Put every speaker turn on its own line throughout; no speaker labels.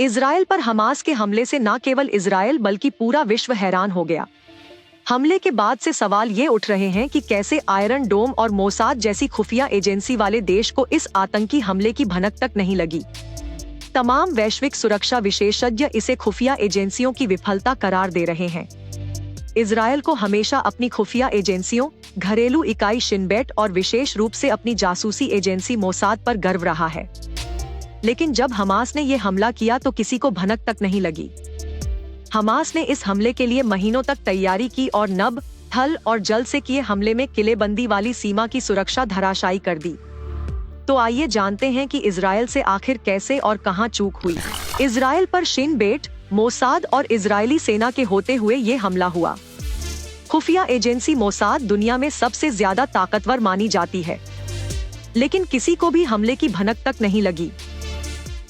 Israel पर Hamas के हमले से न केवल इजराइल बल्कि पूरा विश्व हैरान हो गया। हमले के बाद से सवाल ये उठ रहे हैं कि कैसे आयरन डोम और मोसाद जैसी खुफिया एजेंसी वाले देश को इस आतंकी हमले की भनक तक नहीं लगी। तमाम वैश्विक सुरक्षा विशेषज्ञ इसे खुफिया एजेंसियों की विफलता करार दे रहे हैं। इजराइल को हमेशा अपनी खुफिया एजेंसियों, घरेलू इकाई शिन बेट और विशेष रूप से अपनी जासूसी एजेंसी मोसाद पर गर्व रहा है। लेकिन जब हमास ने ये हमला किया तो किसी को भनक तक नहीं लगी। हमास ने इस हमले के लिए महीनों तक तैयारी की और नभ, थल और जल से किए हमले में किलेबंदी वाली सीमा की सुरक्षा धराशायी कर दी। तो आइए जानते हैं कि इजराइल से आखिर कैसे और कहां चूक हुई। इजराइल पर शिन बेट, मोसाद और इजरायली सेना के होते हुए ये हमला हुआ। खुफिया एजेंसी मोसाद दुनिया में सबसे ज्यादा ताकतवर मानी जाती है, लेकिन किसी को भी हमले की भनक तक नहीं लगी।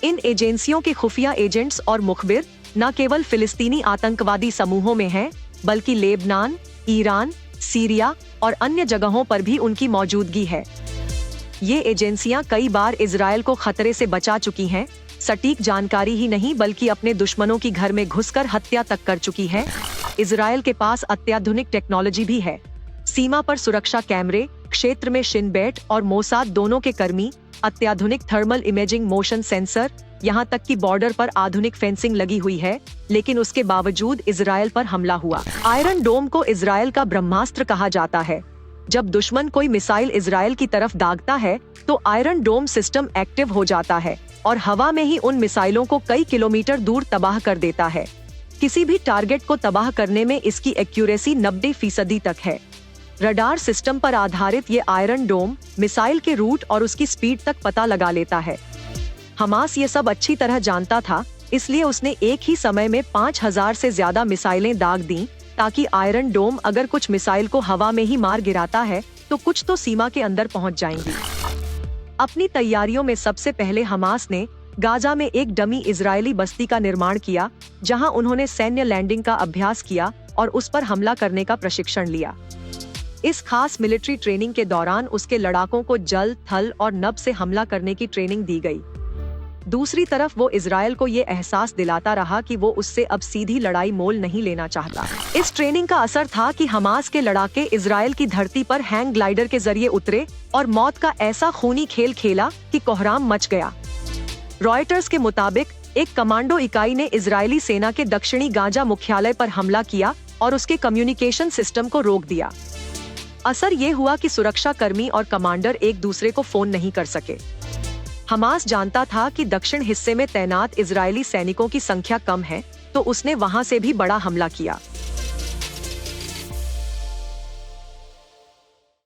इन एजेंसियों के खुफिया एजेंट्स और मुखबिर न केवल फिलिस्तीनी आतंकवादी समूहों में हैं, बल्कि लेबनान, ईरान, सीरिया और अन्य जगहों पर भी उनकी मौजूदगी है। ये एजेंसियां कई बार इजराइल को खतरे से बचा चुकी हैं, सटीक जानकारी ही नहीं बल्कि अपने दुश्मनों की घर में घुसकर हत्या तक कर चुकी हैं। इजराइल के पास अत्याधुनिक टेक्नोलॉजी भी है। सीमा पर सुरक्षा कैमरे, क्षेत्र में शिन बेट और मोसाद दोनों के कर्मी, अत्याधुनिक थर्मल इमेजिंग मोशन सेंसर, यहाँ तक कि बॉर्डर पर आधुनिक फेंसिंग लगी हुई है। लेकिन उसके बावजूद इजराइल पर हमला हुआ। आयरन डोम को इजराइल का ब्रह्मास्त्र कहा जाता है। जब दुश्मन कोई मिसाइल इजराइल की तरफ दागता है तो आयरन डोम सिस्टम एक्टिव हो जाता है और हवा में ही उन मिसाइलों को कई किलोमीटर दूर तबाह कर देता है। किसी भी टारगेट को तबाह करने में इसकी एक्यूरेसी 90% तक है। रडार सिस्टम पर आधारित ये आयरन डोम मिसाइल के रूट और उसकी स्पीड तक पता लगा लेता है। हमास ये सब अच्छी तरह जानता था, इसलिए उसने एक ही समय में 5000 से ज्यादा मिसाइलें दाग दी, ताकि आयरन डोम अगर कुछ मिसाइल को हवा में ही मार गिराता है तो कुछ तो सीमा के अंदर पहुंच जाएंगी। अपनी तैयारियों में सबसे पहले हमास ने गाजा में एक डमी इजरायली बस्ती का निर्माण किया, जहां उन्होंने सैन्य लैंडिंग का अभ्यास किया और उस पर हमला करने का प्रशिक्षण लिया। इस खास मिलिट्री ट्रेनिंग के दौरान उसके लड़ाकों को जल, थल और नभ से हमला करने की ट्रेनिंग दी गई। दूसरी तरफ वो इजराइल को ये एहसास दिलाता रहा कि वो उससे अब सीधी लड़ाई मोल नहीं लेना चाहता। इस ट्रेनिंग का असर था कि हमास के लड़ाके इजराइल की धरती पर हैंग ग्लाइडर के जरिए उतरे और मौत का ऐसा खूनी खेल खेला कि कोहराम मच गया। रॉयटर्स के मुताबिक एक कमांडो इकाई ने इजरायली सेना के दक्षिणी गाजा मुख्यालय पर हमला किया और उसके कम्युनिकेशन सिस्टम को रोक दिया। असर ये हुआ कि सुरक्षा कर्मी और कमांडर एक दूसरे को फोन नहीं कर सके। हमास जानता था कि दक्षिण हिस्से में तैनात इजरायली सैनिकों की संख्या कम है, तो उसने वहां से भी बड़ा हमला किया।